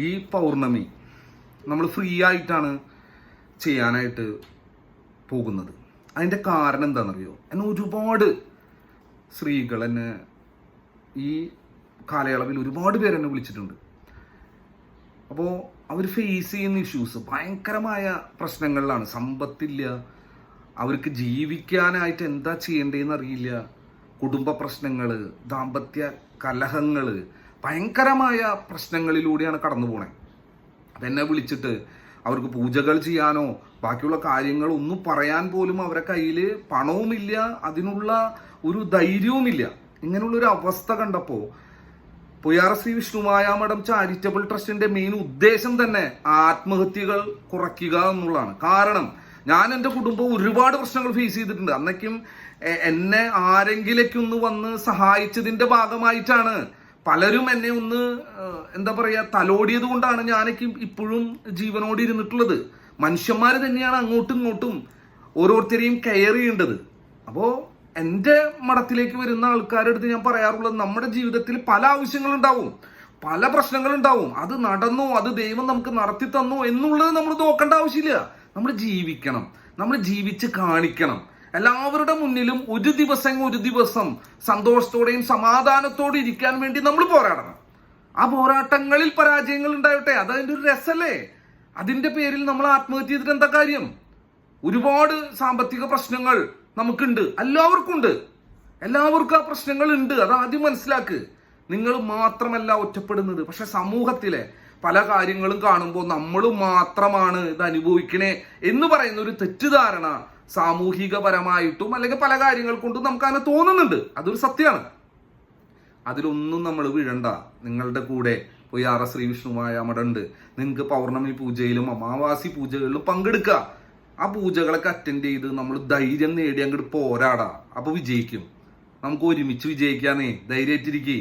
ഈ പൗർണമി നമ്മൾ ഫ്രീ ആയിട്ടാണ് ചെയ്യാനായിട്ട് പോകുന്നത്. അതിൻ്റെ കാരണം എന്താണെന്നറിയോ? എന്നെ ഒരുപാട് സ്ത്രീകൾ എന്നെ ഈ കാലയളവിൽ ഒരുപാട് പേരെന്നെ വിളിച്ചിട്ടുണ്ട്. അപ്പോൾ അവർ ഫേസ് ചെയ്യുന്ന ഇഷ്യൂസ് ഭയങ്കരമായ പ്രശ്നങ്ങളിലാണ്. സമ്പത്തില്ല, അവർക്ക് ജീവിക്കാനായിട്ട് എന്താ ചെയ്യേണ്ടതെന്ന് അറിയില്ല, കുടുംബ പ്രശ്നങ്ങൾ, ദാമ്പത്യ കലഹങ്ങൾ, ഭയങ്കരമായ പ്രശ്നങ്ങളിലൂടെയാണ് കടന്നു പോണേ. അതെന്നെ വിളിച്ചിട്ട് അവർക്ക് പൂജകൾ ചെയ്യാനോ ബാക്കിയുള്ള കാര്യങ്ങളൊന്നും പറയാൻ പോലും അവരെ കയ്യിൽ പണവുമില്ല, അതിനുള്ള ഒരു ധൈര്യവുമില്ല. ഇങ്ങനെയുള്ളൊരു അവസ്ഥ കണ്ടപ്പോൾ പൊയ്യാറ ശ്രീ വിഷ്ണുമായ മഠം ചാരിറ്റബിൾ ട്രസ്റ്റിന്റെ മെയിൻ ഉദ്ദേശം തന്നെ ആത്മഹത്യകൾ കുറയ്ക്കുക എന്നുള്ളതാണ്. കാരണം ഞാൻ എൻ്റെ കുടുംബം ഒരുപാട് പ്രശ്നങ്ങൾ ഫേസ് ചെയ്തിട്ടുണ്ട്. അന്നേക്കും എന്നെ ആരെങ്കിലേക്ക് ഒന്ന് വന്ന് സഹായിച്ചതിന്റെ ഭാഗമായിട്ടാണ് പലരും എന്നെ ഒന്ന് എന്താ പറയാ തലോടിയത് കൊണ്ടാണ് ഞാനൊക്കെ ഇപ്പോഴും ജീവനോട് ഇരുന്നിട്ടുള്ളത്. മനുഷ്യന്മാർ തന്നെയാണ് അങ്ങോട്ടും ഇങ്ങോട്ടും ഓരോരുത്തരെയും കെയർ ചെയ്യേണ്ടത്. അപ്പോൾ എൻ്റെ മഠത്തിലേക്ക് വരുന്ന ആൾക്കാരുടെ അടുത്ത് ഞാൻ പറയാറുള്ളത്, നമ്മുടെ ജീവിതത്തിൽ പല ആവശ്യങ്ങളുണ്ടാവും, പല പ്രശ്നങ്ങളുണ്ടാവും. അത് നടന്നോ, അത് ദൈവം നമുക്ക് നടത്തി തന്നോ എന്നുള്ളത് നമ്മൾ നോക്കേണ്ട ആവശ്യമില്ല. നമ്മൾ ജീവിക്കണം, നമ്മൾ ജീവിച്ച് കാണിക്കണം. എല്ലാവരുടെ മുന്നിലും ഒരു ദിവസം സന്തോഷത്തോടെയും സമാധാനത്തോടെ ഇരിക്കാൻ വേണ്ടി നമ്മൾ പോരാടണം. ആ പോരാട്ടങ്ങളിൽ പരാജയങ്ങൾ ഉണ്ടാവട്ടെ, അതതിൻ്റെ ഒരു രസല്ലേ. അതിന്റെ പേരിൽ നമ്മൾ ആത്മഹത്യ ചെയ്തിട്ട് എന്താ കാര്യം? ഒരുപാട് സാമ്പത്തിക പ്രശ്നങ്ങൾ നമുക്കുണ്ട്, എല്ലാവർക്കും ആ പ്രശ്നങ്ങൾ ഉണ്ട്. അത് ആദ്യം മനസ്സിലാക്ക്. നിങ്ങൾ മാത്രമല്ല ഒറ്റപ്പെടുന്നത്, പക്ഷെ സമൂഹത്തിലെ പല കാര്യങ്ങളും കാണുമ്പോൾ നമ്മൾ മാത്രമാണ് ഇത് അനുഭവിക്കണേ എന്ന് പറയുന്ന ഒരു തെറ്റിദ്ധാരണ സാമൂഹികപരമായിട്ടും അല്ലെങ്കിൽ പല കാര്യങ്ങൾ കൊണ്ടും നമുക്ക് അങ്ങനെ തോന്നുന്നുണ്ട്. അതൊരു സത്യമാണ്. അതിലൊന്നും നമ്മൾ വീഴണ്ട. നിങ്ങളുടെ കൂടെ പൊയ്യാറ ശ്രീ വിഷ്ണുമായ മഠമുണ്ട്. നിങ്ങൾക്ക് പൗർണമി പൂജയിലും അമാവാസി പൂജകളിലും പങ്കെടുക്കുക. ആ പൂജകളൊക്കെ അറ്റൻഡ് ചെയ്ത് നമ്മൾ ധൈര്യം നേടി അങ്ങോട്ട് പോരാടാ. അപ്പൊ വിജയിക്കും. നമുക്ക് ഒരുമിച്ച് വിജയിക്കാനേ. ധൈര്യമായിട്ടിരിക്കേ.